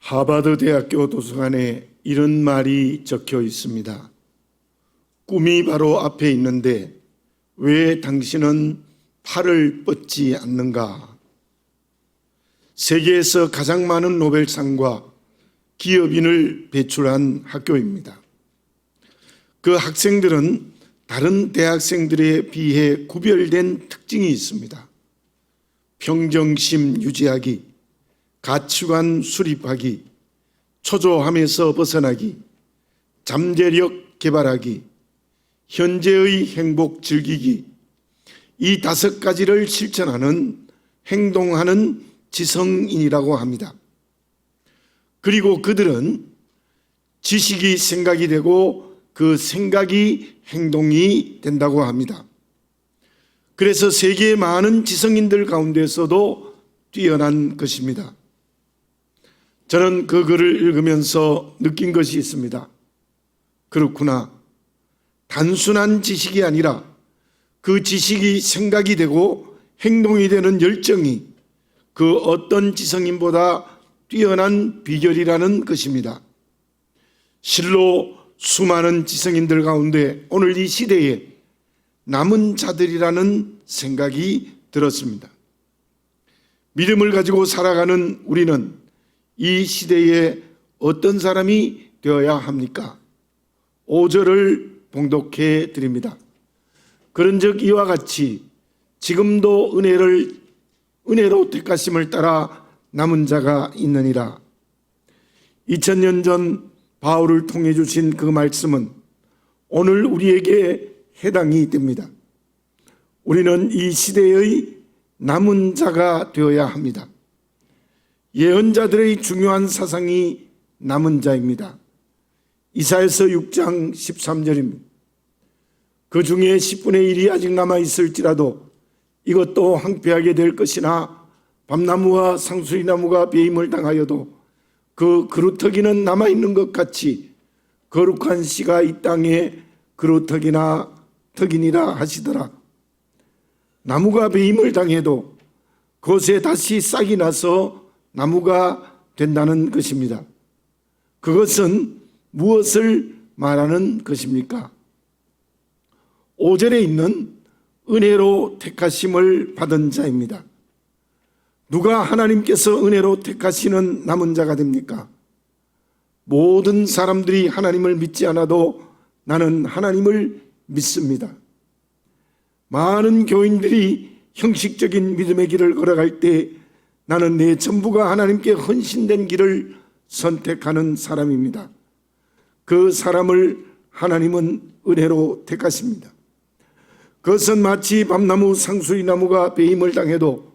하버드 대학교 도서관에 이런 말이 적혀 있습니다. 꿈이 바로 앞에 있는데 왜 당신은 팔을 뻗지 않는가? 세계에서 가장 많은 노벨상과 기업인을 배출한 학교입니다. 그 학생들은 다른 대학생들에 비해 구별된 특징이 있습니다. 평정심 유지하기, 가치관 수립하기, 초조함에서 벗어나기, 잠재력 개발하기, 현재의 행복 즐기기, 이 5가지를 실천하는 행동하는 지성인이라고 합니다. 그리고 그들은 지식이 생각이 되고 그 생각이 행동이 된다고 합니다. 그래서 세계의 많은 지성인들 가운데서도 뛰어난 것입니다. 저는 그 글을 읽으면서 느낀 것이 있습니다. 그렇구나. 단순한 지식이 아니라 그 지식이 생각이 되고 행동이 되는 열정이 그 어떤 지성인보다 뛰어난 비결이라는 것입니다. 실로 수많은 지성인들 가운데 오늘 이 시대에 남은 자들이라는 생각이 들었습니다. 믿음을 가지고 살아가는 우리는 이 시대에 어떤 사람이 되어야 합니까? 5절을 봉독해 드립니다. 그런즉 이와 같이 지금도 은혜로 택하심을 따라 남은 자가 있느니라. 2000년 전 바울을 통해 주신 그 말씀은 오늘 우리에게 해당이 됩니다. 우리는 이 시대의 남은 자가 되어야 합니다. 예언자들의 중요한 사상이 남은 자입니다. 이사야서 6장 13절입니다. 그 중에 10분의 1이 아직 남아있을지라도 이것도 황폐하게 될 것이나 밤나무와 상수리나무가 배임을 당하여도 그 그루터기는 남아있는 것 같이 거룩한 씨가 이 땅에 그루터기나 턱이니라 하시더라. 나무가 배임을 당해도 그것에 다시 싹이 나서 나무가 된다는 것입니다. 그것은 무엇을 말하는 것입니까? 5절에 있는 은혜로 택하심을 받은 자입니다. 누가 하나님께서 은혜로 택하시는 남은 자가 됩니까? 모든 사람들이 하나님을 믿지 않아도 나는 하나님을 믿습니다. 많은 교인들이 형식적인 믿음의 길을 걸어갈 때 나는 내 전부가 하나님께 헌신된 길을 선택하는 사람입니다. 그 사람을 하나님은 은혜로 택하십니다. 그것은 마치 밤나무 상수리나무가 배임을 당해도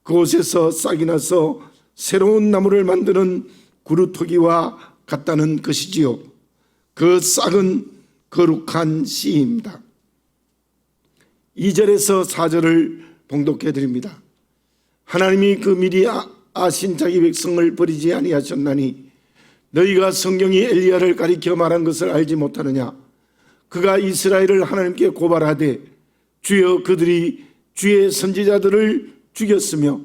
그곳에서 싹이 나서 새로운 나무를 만드는 그루터기와 같다는 것이지요. 그 싹은 거룩한 씨입니다. 2절에서 4절을 봉독해 드립니다. 하나님이 그 미리 아신 자기 백성을 버리지 아니하셨나니 너희가 성경이 엘리야를 가리켜 말한 것을 알지 못하느냐? 그가 이스라엘을 하나님께 고발하되 주여 그들이 주의 선지자들을 죽였으며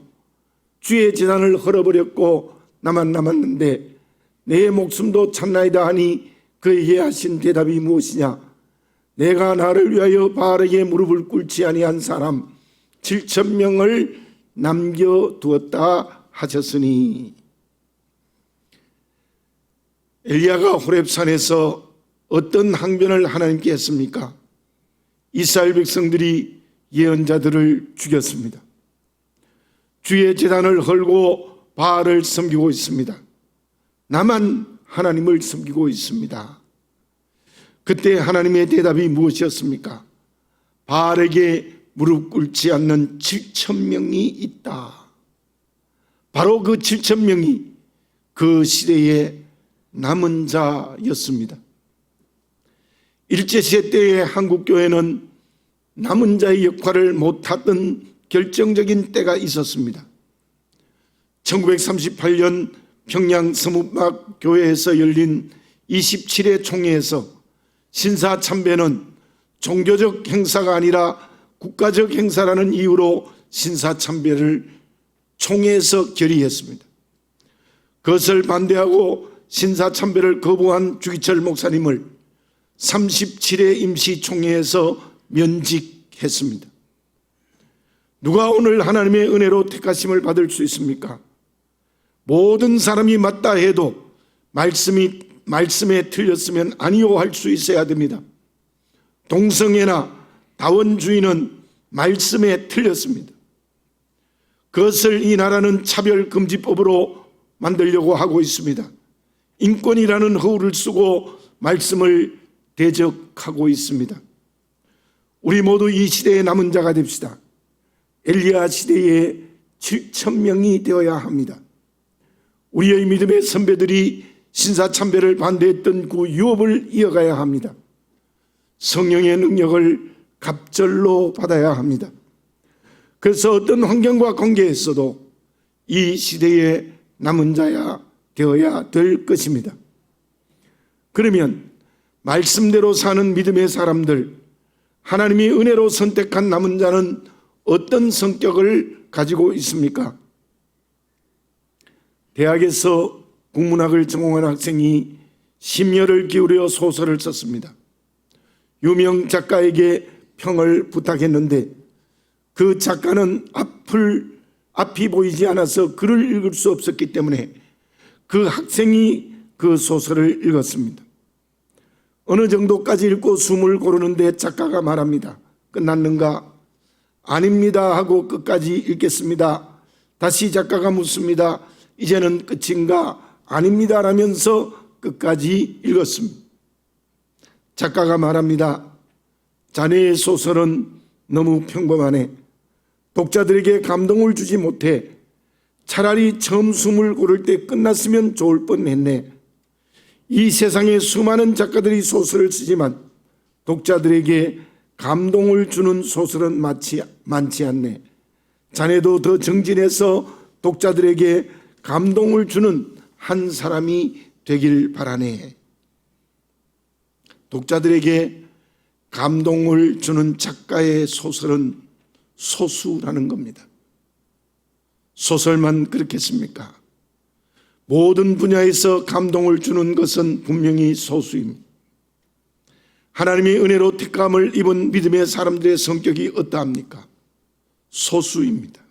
주의 제단을 헐어버렸고 나만 남았는데 내 목숨도 찾나이다 하니 그에게 하신 대답이 무엇이냐? 내가 나를 위하여 바알에게 무릎을 꿇지 아니한 사람 7,000명을 남겨두었다 하셨으니. 엘리야가 호렙산에서 어떤 항변을 하나님께 했습니까? 이스라엘 백성들이 예언자들을 죽였습니다. 주의 제단을 헐고 바알을 섬기고 있습니다. 나만 하나님을 섬기고 있습니다. 그때 하나님의 대답이 무엇이었습니까? 바알에게 무릎 꿇지 않는 7,000명이 있다. 바로 그 7,000명이 그 시대의 남은 자였습니다. 일제시대 때의 한국교회는 남은 자의 역할을 못하던 결정적인 때가 있었습니다. 1938년 평양 서문학교회에서 열린 27회 총회에서 신사참배는 종교적 행사가 아니라 국가적 행사라는 이유로 신사참배를 총회에서 결의했습니다. 그것을 반대하고 신사참배를 거부한 주기철 목사님을 37회 임시총회에서 면직했습니다. 누가 오늘 하나님의 은혜로 택하심을 받을 수 있습니까? 모든 사람이 맞다 해도 말씀에 틀렸으면 아니요 할 수 있어야 됩니다. 동성애나 다원주의는 말씀에 틀렸습니다. 그것을 이 나라는 차별금지법으로 만들려고 하고 있습니다. 인권이라는 허울을 쓰고 말씀을 대적하고 있습니다. 우리 모두 이 시대의 남은 자가 됩시다. 엘리야 시대에 7,000명이 되어야 합니다. 우리의 믿음의 선배들이 신사참배를 반대했던 그 유업을 이어가야 합니다. 성령의 능력을 갑절로 받아야 합니다. 그래서 어떤 환경과 관계에서도 이 시대의 남은 자야 되어야 될 것입니다. 그러면 말씀대로 사는 믿음의 사람들, 하나님이 은혜로 선택한 남은 자는 어떤 성격을 가지고 있습니까? 대학에서 국문학을 전공한 학생이 심혈을 기울여 소설을 썼습니다. 유명 작가에게 평을 부탁했는데 그 작가는 앞이 보이지 않아서 글을 읽을 수 없었기 때문에 그 학생이 그 소설을 읽었습니다. 어느 정도까지 읽고 숨을 고르는데 작가가 말합니다. 끝났는가? 아닙니다 하고 끝까지 읽겠습니다. 다시 작가가 묻습니다. 이제는 끝인가? 아닙니다 라면서 끝까지 읽었습니다. 작가가 말합니다. 자네의 소설은 너무 평범하네. 독자들에게 감동을 주지 못해. 차라리 처음 숨을 고를 때 끝났으면 좋을 뻔했네. 이 세상에 수많은 작가들이 소설을 쓰지만 독자들에게 감동을 주는 소설은 많지 않네. 자네도 더 정진해서 독자들에게 감동을 주는 한 사람이 되길 바라네. 독자들에게 감동을 주는 작가의 소설은 소수라는 겁니다. 소설만 그렇겠습니까? 모든 분야에서 감동을 주는 것은 분명히 소수입니다. 하나님의 은혜로 택함을 입은 믿음의 사람들의 성격이 어떠합니까? 소수입니다.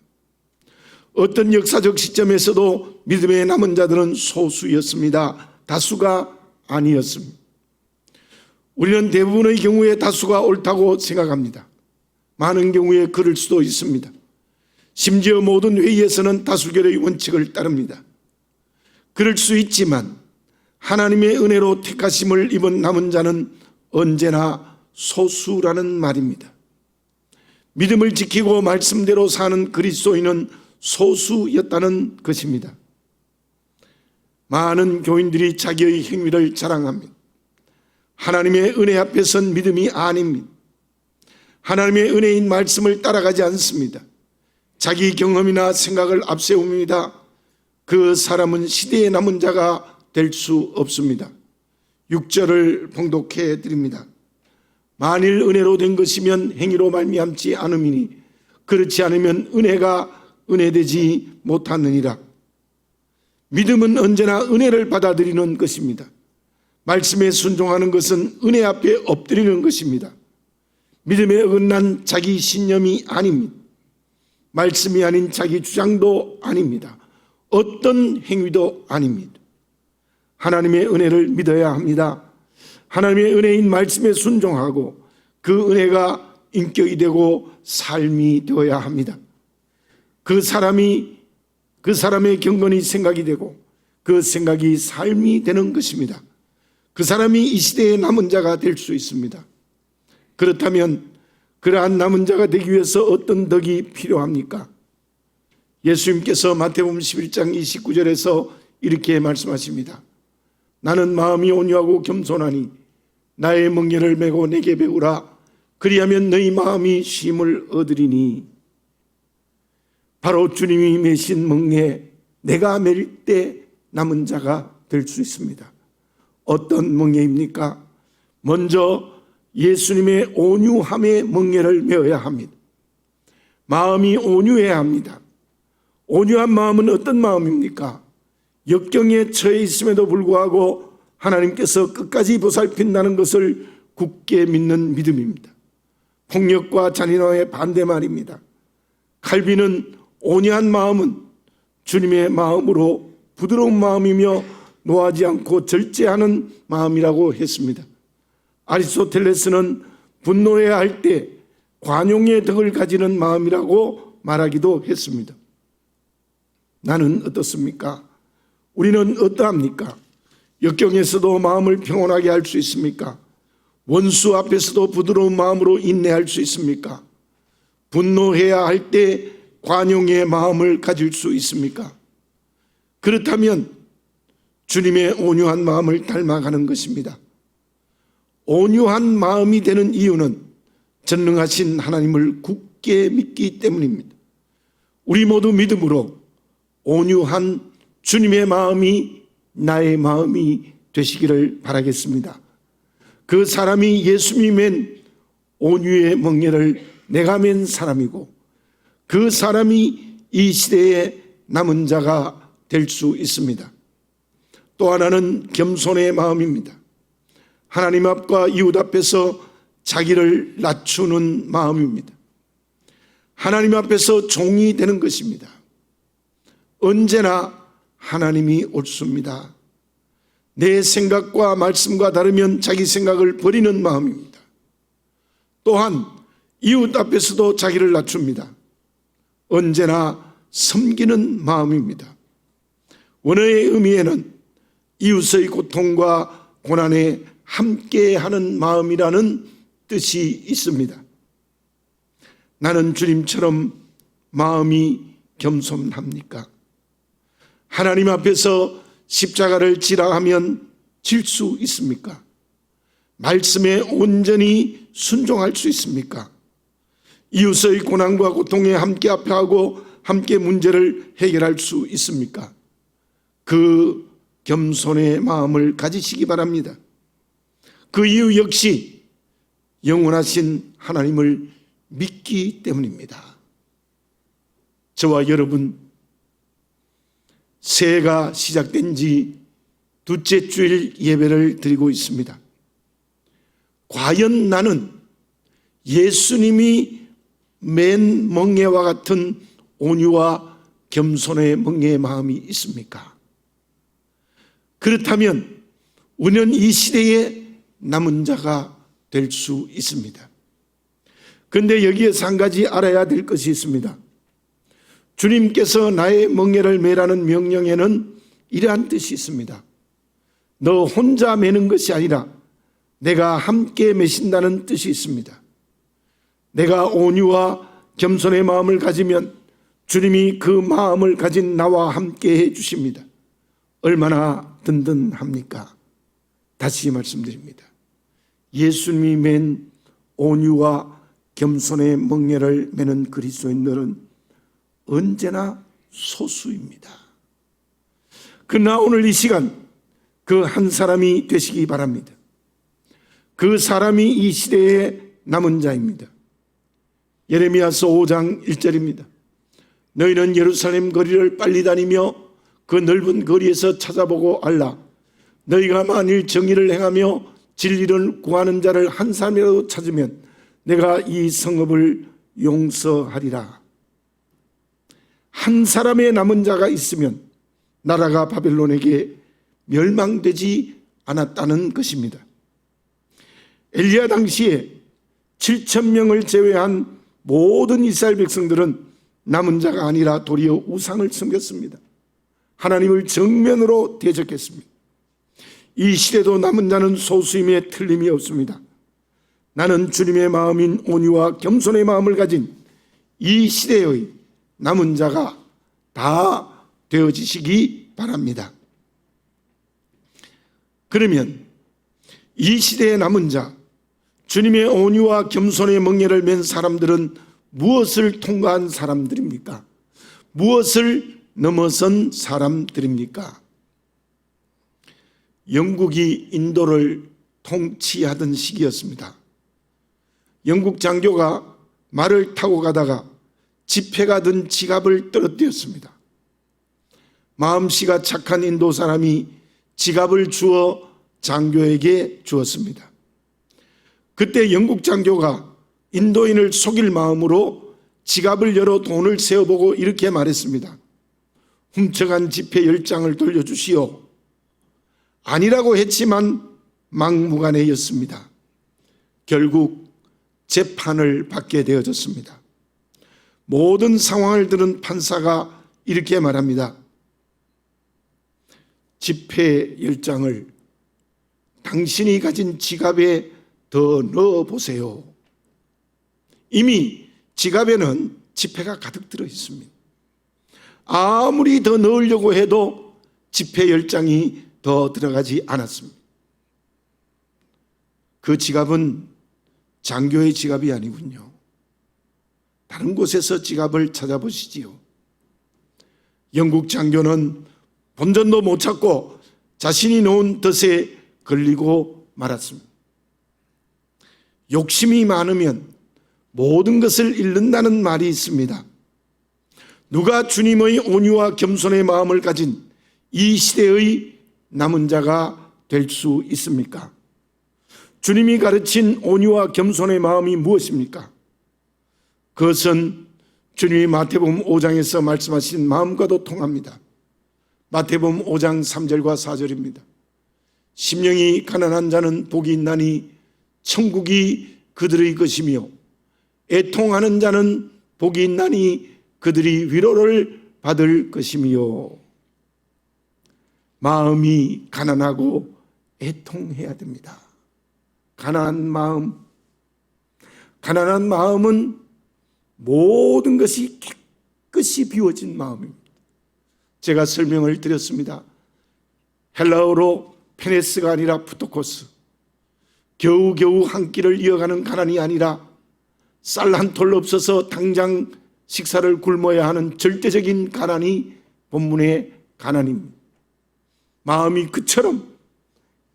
어떤 역사적 시점에서도 믿음의 남은 자들은 소수였습니다. 다수가 아니었습니다. 우리는 대부분의 경우에 다수가 옳다고 생각합니다. 많은 경우에 그럴 수도 있습니다. 심지어 모든 회의에서는 다수결의 원칙을 따릅니다. 그럴 수 있지만 하나님의 은혜로 택하심을 입은 남은 자는 언제나 소수라는 말입니다. 믿음을 지키고 말씀대로 사는 그리스도인은 소수였다는 것입니다. 많은 교인들이 자기의 행위를 자랑합니다. 하나님의 은혜 앞에 선 믿음이 아닙니다. 하나님의 은혜인 말씀을 따라가지 않습니다. 자기 경험이나 생각을 앞세웁니다. 그 사람은 시대의 남은 자가 될 수 없습니다. 6절을 봉독해 드립니다. 만일 은혜로 된 것이면 행위로 말미암지 않음이니 그렇지 않으면 은혜가 은혜되지 못하느니라. 믿음은 언제나 은혜를 받아들이는 것입니다. 말씀에 순종하는 것은 은혜 앞에 엎드리는 것입니다. 믿음에 어긋난 자기 신념이 아닙니다. 말씀이 아닌 자기 주장도 아닙니다. 어떤 행위도 아닙니다. 하나님의 은혜를 믿어야 합니다. 하나님의 은혜인 말씀에 순종하고 그 은혜가 인격이 되고 삶이 되어야 합니다. 그 사람의 경건이 생각이 되고 그 생각이 삶이 되는 것입니다. 그 사람이 이 시대의 남은 자가 될 수 있습니다. 그렇다면 그러한 남은 자가 되기 위해서 어떤 덕이 필요합니까? 예수님께서 마태복음 11장 29절에서 이렇게 말씀하십니다. 나는 마음이 온유하고 겸손하니 나의 멍에를 메고 내게 배우라. 그리하면 너희 마음이 쉼을 얻으리니. 바로 주님이 메신 멍에 내가 맬 때 남은 자가 될 수 있습니다. 어떤 멍에입니까? 먼저 예수님의 온유함의 멍에를 메어야 합니다. 마음이 온유해야 합니다. 온유한 마음은 어떤 마음입니까? 역경에 처해 있음에도 불구하고 하나님께서 끝까지 보살핀다는 것을 굳게 믿는 믿음입니다. 폭력과 잔인함의 반대말입니다. 칼빈은 온유한 마음은 주님의 마음으로 부드러운 마음이며 노하지 않고 절제하는 마음이라고 했습니다. 아리스토텔레스는 분노해야 할 때 관용의 덕을 가지는 마음이라고 말하기도 했습니다. 나는 어떻습니까? 우리는 어떠합니까? 역경에서도 마음을 평온하게 할 수 있습니까? 원수 앞에서도 부드러운 마음으로 인내할 수 있습니까? 분노해야 할 때 관용의 마음을 가질 수 있습니까? 그렇다면 주님의 온유한 마음을 닮아가는 것입니다. 온유한 마음이 되는 이유는 전능하신 하나님을 굳게 믿기 때문입니다. 우리 모두 믿음으로 온유한 주님의 마음이 나의 마음이 되시기를 바라겠습니다. 그 사람이 예수님이 맨 온유의 멍에를 내가 맨 사람이고 그 사람이 이 시대의 남은 자가 될 수 있습니다. 또 하나는 겸손의 마음입니다. 하나님 앞과 이웃 앞에서 자기를 낮추는 마음입니다. 하나님 앞에서 종이 되는 것입니다. 언제나 하나님이 옳습니다. 내 생각과 말씀과 다르면 자기 생각을 버리는 마음입니다. 또한 이웃 앞에서도 자기를 낮춥니다. 언제나 섬기는 마음입니다. 원어의 의미에는 이웃의 고통과 고난에 함께하는 마음이라는 뜻이 있습니다. 나는 주님처럼 마음이 겸손합니까? 하나님 앞에서 십자가를 지라 하면 질 수 있습니까? 말씀에 온전히 순종할 수 있습니까? 이웃의 고난과 고통에 함께 합해하고 함께 문제를 해결할 수 있습니까? 그 겸손의 마음을 가지시기 바랍니다. 그 이유 역시 영원하신 하나님을 믿기 때문입니다. 저와 여러분, 새해가 시작된 지 둘째 주일 예배를 드리고 있습니다. 과연 나는 예수님이 맨 멍에와 같은 온유와 겸손의 멍에의 마음이 있습니까? 그렇다면 우리는 이 시대의 남은 자가 될 수 있습니다. 그런데 여기에서 한 가지 알아야 될 것이 있습니다. 주님께서 나의 멍에를 매라는 명령에는 이러한 뜻이 있습니다. 너 혼자 매는 것이 아니라 내가 함께 매신다는 뜻이 있습니다. 내가 온유와 겸손의 마음을 가지면 주님이 그 마음을 가진 나와 함께 해 주십니다. 얼마나 든든합니까? 다시 말씀드립니다. 예수님이 맨 온유와 겸손의 멍에를 매는 그리스도인들은 언제나 소수입니다. 그러나 오늘 이 시간 그 한 사람이 되시기 바랍니다. 그 사람이 이 시대의 남은 자입니다. 예레미야서 5장 1절입니다. 너희는 예루살렘 거리를 빨리 다니며 그 넓은 거리에서 찾아보고 알라. 너희가 만일 정의를 행하며 진리를 구하는 자를 한 사람이라도 찾으면 내가 이 성읍을 용서하리라. 한 사람의 남은 자가 있으면 나라가 바벨론에게 멸망되지 않았다는 것입니다. 엘리야 당시에 7,000명을 제외한 모든 이스라엘 백성들은 남은 자가 아니라 도리어 우상을 섬겼습니다. 하나님을 정면으로 대적했습니다. 이 시대도 남은 자는 소수임에 틀림이 없습니다. 나는 주님의 마음인 온유와 겸손의 마음을 가진 이 시대의 남은 자가 다 되어지시기 바랍니다. 그러면 이 시대의 남은 자, 주님의 온유와 겸손의 멍에를 맨 사람들은 무엇을 통과한 사람들입니까? 무엇을 넘어선 사람들입니까? 영국이 인도를 통치하던 시기였습니다. 영국 장교가 말을 타고 가다가 지폐가 든 지갑을 떨어뜨렸습니다. 마음씨가 착한 인도 사람이 지갑을 주어 장교에게 주었습니다. 그때 영국 장교가 인도인을 속일 마음으로 지갑을 열어 돈을 세어보고 이렇게 말했습니다. 훔쳐간 지폐 10장을 돌려주시오. 아니라고 했지만 막무가내였습니다. 결국 재판을 받게 되어졌습니다. 모든 상황을 들은 판사가 이렇게 말합니다. 지폐 10장을 당신이 가진 지갑에 더 넣어보세요. 이미 지갑에는 지폐가 가득 들어 있습니다. 아무리 더 넣으려고 해도 지폐 10장이 더 들어가지 않았습니다. 그 지갑은 장교의 지갑이 아니군요. 다른 곳에서 지갑을 찾아보시지요. 영국 장교는 본전도 못 찾고 자신이 놓은 덫에 걸리고 말았습니다. 욕심이 많으면 모든 것을 잃는다는 말이 있습니다. 누가 주님의 온유와 겸손의 마음을 가진 이 시대의 남은 자가 될 수 있습니까? 주님이 가르친 온유와 겸손의 마음이 무엇입니까? 그것은 주님이 마태복음 5장에서 말씀하신 마음과도 통합니다. 마태복음 5장 3절과 4절입니다. 심령이 가난한 자는 복이 있나니 천국이 그들의 것이며 애통하는 자는 복이 있나니 그들이 위로를 받을 것이며. 마음이 가난하고 애통해야 됩니다. 가난한 마음은 모든 것이 깨끗이 비워진 마음입니다. 제가 설명을 드렸습니다. 헬라어로 페네스가 아니라 푸토코스, 겨우겨우 한 끼를 이어가는 가난이 아니라 쌀 한 톨 없어서 당장 식사를 굶어야 하는 절대적인 가난이 본문의 가난입니다. 마음이 그처럼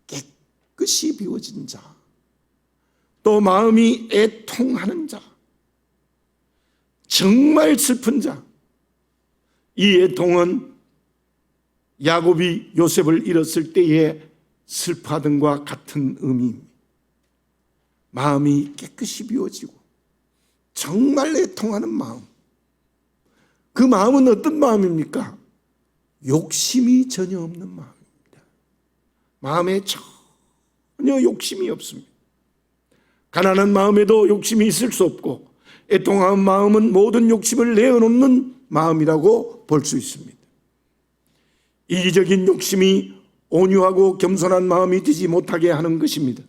깨끗이 비워진 자, 또 마음이 애통하는 자, 정말 슬픈 자, 이 애통은 야곱이 요셉을 잃었을 때에 슬퍼하던과 같은 의미입니다. 마음이 깨끗이 비워지고 정말 애통하는 마음, 그 마음은 어떤 마음입니까? 욕심이 전혀 없는 마음입니다. 마음에 전혀 욕심이 없습니다. 가난한 마음에도 욕심이 있을 수 없고 애통한 마음은 모든 욕심을 내어놓는 마음이라고 볼 수 있습니다. 이기적인 욕심이 온유하고 겸손한 마음이 되지 못하게 하는 것입니다.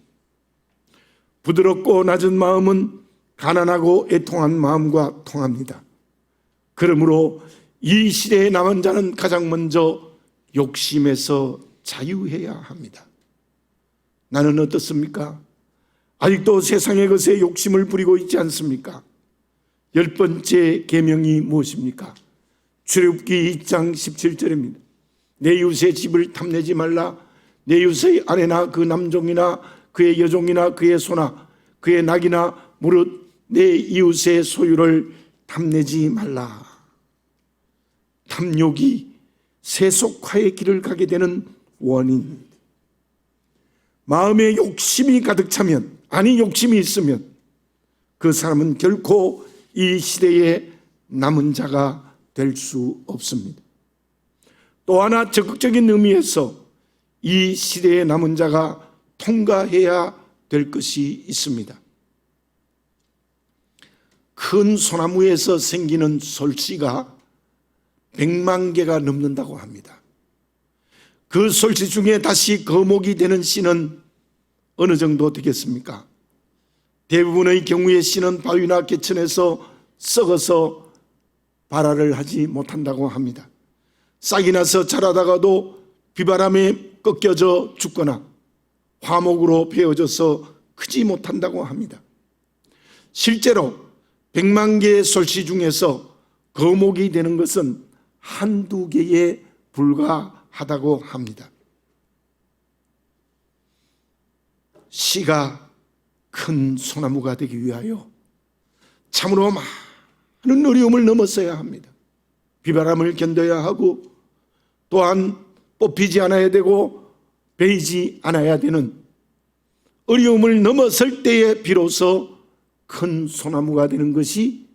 부드럽고 낮은 마음은 가난하고 애통한 마음과 통합니다. 그러므로 이 시대에 남은 자는 가장 먼저 욕심에서 자유해야 합니다. 나는 어떻습니까? 아직도 세상의 것에 욕심을 부리고 있지 않습니까? 10번째 계명이 무엇입니까? 출애굽기 2장 17절입니다. 내 이웃의 집을 탐내지 말라. 내 이웃의 아내나 그 남종이나 그의 여종이나 그의 소나 그의 낙이나 무릇 내 이웃의 소유를 탐내지 말라. 탐욕이 세속화의 길을 가게 되는 원인. 마음에 욕심이 가득 차면, 아니 욕심이 있으면 그 사람은 결코 이 시대의 남은 자가 될 수 없습니다. 또 하나 적극적인 의미에서 이 시대의 남은 자가 통과해야 될 것이 있습니다. 큰 소나무에서 생기는 솔씨가 100만 개가 넘는다고 합니다. 그 솔씨 중에 다시 거목이 되는 씨는 어느 정도 되겠습니까? 대부분의 경우의 씨는 바위나 개천에서 썩어서 발화를 하지 못한다고 합니다. 싹이 나서 자라다가도 비바람에 꺾여져 죽거나 화목으로 베어져서 크지 못한다고 합니다. 실제로 100만 개의 솔씨 중에서 거목이 되는 것은 한두 개에 불과하다고 합니다. 씨가 큰 소나무가 되기 위하여 참으로 많은 어려움을 넘었어야 합니다. 비바람을 견뎌야 하고 또한 뽑히지 않아야 되고 베이지 않아야 되는 어려움을 넘어설 때에 비로소 큰 소나무가 되는 것이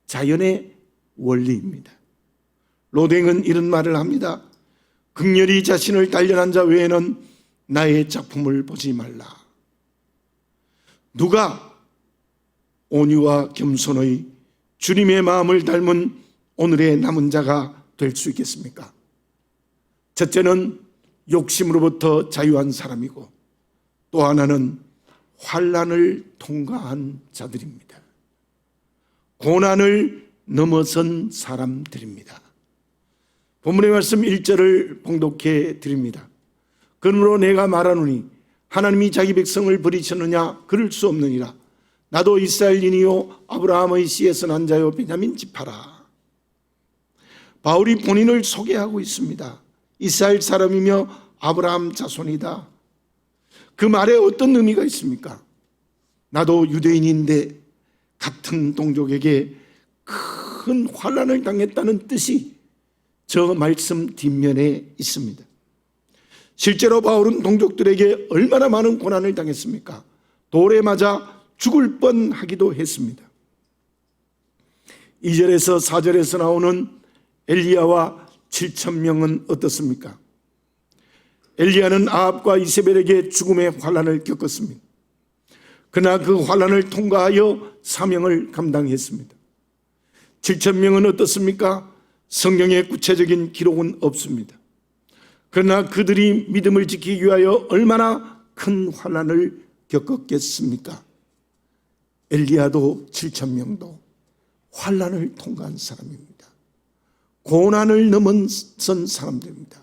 자연의 원리입니다. 로댕은 이런 말을 합니다. 극렬히 자신을 단련한 자 외에는 나의 작품을 보지 말라. 누가 온유와 겸손의 주님의 마음을 닮은 오늘의 남은 자가 될 수 있겠습니까? 첫째는 욕심으로부터 자유한 사람이고 또 하나는 환난을 통과한 자들입니다. 고난을 넘어선 사람들입니다. 본문의 말씀 1절을 봉독해 드립니다. 그러므로 내가 말하노니 하나님이 자기 백성을 버리셨느냐? 그럴 수 없느니라. 나도 이스라엘인이요 아브라함의 씨에서 난 자요 베냐민 지파라. 바울이 본인을 소개하고 있습니다. 이스라엘 사람이며 아브라함 자손이다. 그 말에 어떤 의미가 있습니까? 나도 유대인인데 같은 동족에게 큰 환난을 당했다는 뜻이 저 말씀 뒷면에 있습니다. 실제로 바울은 동족들에게 얼마나 많은 고난을 당했습니까? 돌에 맞아 죽을 뻔하기도 했습니다. 2절에서 4절에서 나오는 엘리야와 7,000명은 어떻습니까? 엘리야는 아합과 이세벨에게 죽음의 환난을 겪었습니다. 그러나 그 환난을 통과하여 사명을 감당했습니다. 7,000명은 어떻습니까? 성경에 구체적인 기록은 없습니다. 그러나 그들이 믿음을 지키기 위하여 얼마나 큰 환난을 겪었겠습니까? 엘리야도 7,000명도 환난을 통과한 사람입니다. 고난을 넘어선 사람들입니다.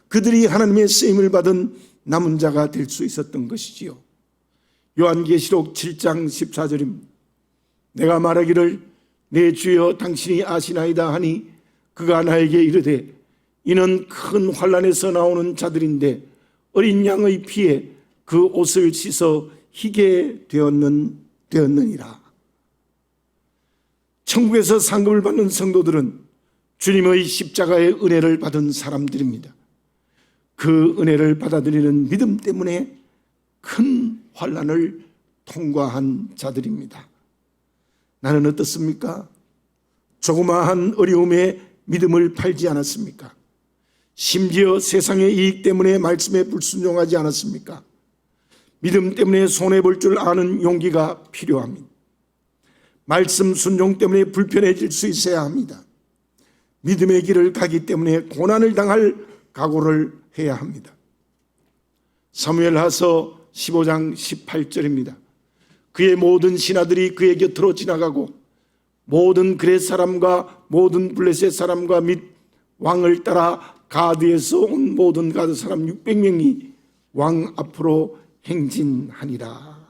그들이 하나님의 쓰임을 받은 남은 자가 될 수 있었던 것이지요. 요한계시록 7장 14절입니다. 내가 말하기를 내 주여 당신이 아시나이다 하니 그가 나에게 이르되 이는 큰 환난에서 나오는 자들인데 어린 양의 피에 그 옷을 씻어 희게 되었느니라. 천국에서 상급을 받는 성도들은 주님의 십자가의 은혜를 받은 사람들입니다. 그 은혜를 받아들이는 믿음 때문에 큰 환난을 통과한 자들입니다. 나는 어떻습니까? 조그마한 어려움에 믿음을 팔지 않았습니까? 심지어 세상의 이익 때문에 말씀에 불순종하지 않았습니까? 믿음 때문에 손해볼 줄 아는 용기가 필요합니다. 말씀 순종 때문에 불편해질 수 있어야 합니다. 믿음의 길을 가기 때문에 고난을 당할 각오를 해야 합니다. 사무엘하서 15장 18절입니다. 그의 모든 신하들이 그의 곁으로 지나가고 모든 그렛 사람과 모든 블레셋 사람과 및 왕을 따라 가드에서 온 모든 가드 사람 600명이 왕 앞으로 행진하니라.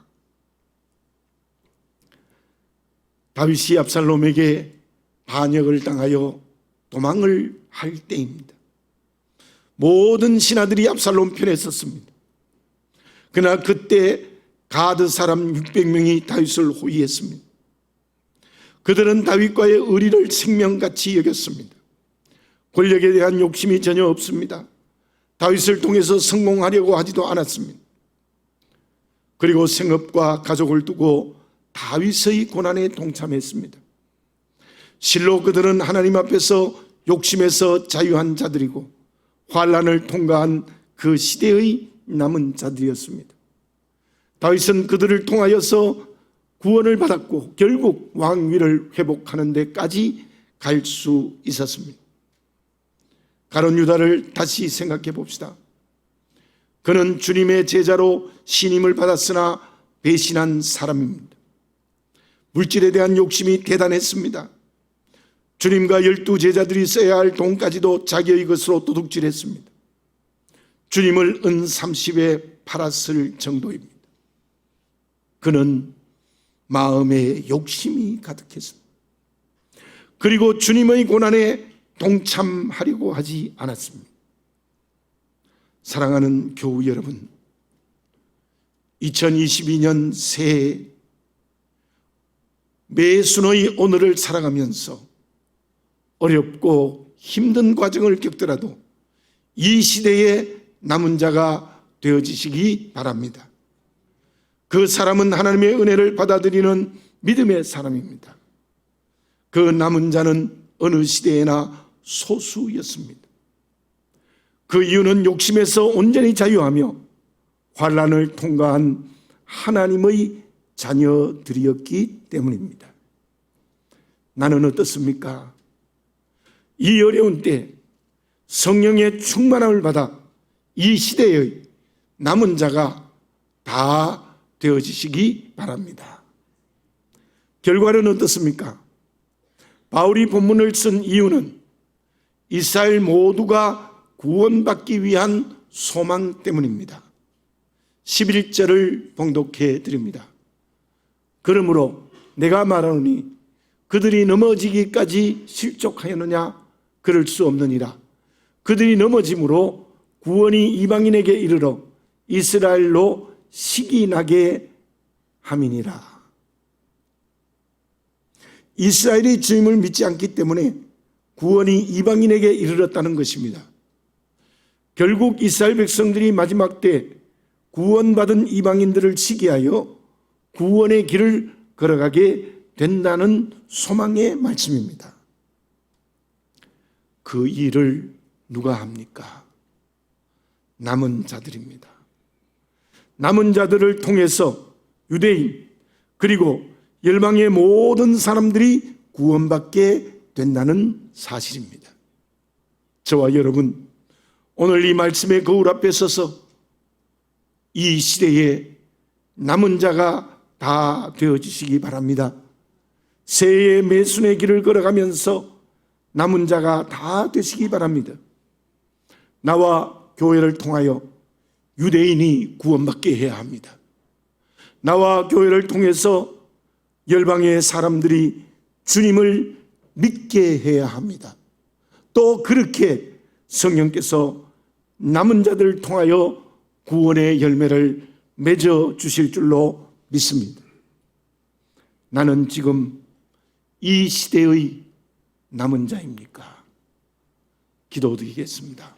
다윗이 압살롬에게 반역을 당하여 도망을 할 때입니다. 모든 신하들이 압살롬 편에 섰습니다. 그러나 그때 가드 사람 600명이 다윗을 호위했습니다. 그들은 다윗과의 의리를 생명같이 여겼습니다. 권력에 대한 욕심이 전혀 없습니다. 다윗을 통해서 성공하려고 하지도 않았습니다. 그리고 생업과 가족을 두고 다윗의 고난에 동참했습니다. 실로 그들은 하나님 앞에서 욕심에서 자유한 자들이고 환난을 통과한 그 시대의 남은 자들이었습니다. 다윗은 그들을 통하여서 구원을 받았고 결국 왕위를 회복하는 데까지 갈 수 있었습니다. 가룟 유다를 다시 생각해 봅시다. 그는 주님의 제자로 신임을 받았으나 배신한 사람입니다. 물질에 대한 욕심이 대단했습니다. 주님과 12 제자들이 써야 할 돈까지도 자기의 것으로 도둑질했습니다. 주님을 은 30에 팔았을 정도입니다. 그는 마음에 욕심이 가득했습니다. 그리고 주님의 고난에 동참하려고 하지 않았습니다. 사랑하는 교우 여러분, 2022년 새해 매순의 오늘을 살아가면서 어렵고 힘든 과정을 겪더라도 이 시대의 남은 자가 되어지시기 바랍니다. 그 사람은 하나님의 은혜를 받아들이는 믿음의 사람입니다. 그 남은 자는 어느 시대에나 소수였습니다. 그 이유는 욕심에서 온전히 자유하며 환난을 통과한 하나님의 자녀들이었기 때문입니다. 나는 어떻습니까? 이 어려운 때 성령의 충만함을 받아 이 시대의 남은 자가 다 되어지시기 바랍니다. 결과는 어떻습니까? 바울이 본문을 쓴 이유는 이스라엘 모두가 구원받기 위한 소망 때문입니다. 11절을 봉독해 드립니다. 그러므로 내가 말하노니 그들이 넘어지기까지 실족하였느냐? 그럴 수 없느니라. 그들이 넘어짐으로 구원이 이방인에게 이르러 이스라엘로 식이 나게 함이니라. 이스라엘이 주님을 믿지 않기 때문에 구원이 이방인에게 이르렀다는 것입니다. 결국 이스라엘 백성들이 마지막 때 구원받은 이방인들을 시기하여 구원의 길을 걸어가게 된다는 소망의 말씀입니다. 그 일을 누가 합니까? 남은 자들입니다. 남은 자들을 통해서 유대인 그리고 열방의 모든 사람들이 구원받게 된다는 사실입니다. 저와 여러분, 오늘 이 말씀의 거울 앞에 서서 이 시대에 남은 자가 다 되어지시기 바랍니다. 새해의 매순의 길을 걸어가면서 남은 자가 다 되시기 바랍니다. 나와 교회를 통하여 유대인이 구원받게 해야 합니다. 나와 교회를 통해서 열방의 사람들이 주님을 믿게 해야 합니다. 또 그렇게 성령께서 남은 자들을 통하여 구원의 열매를 맺어 주실 줄로 믿습니다. 나는 지금 이 시대의 남은 자입니까? 기도드리겠습니다.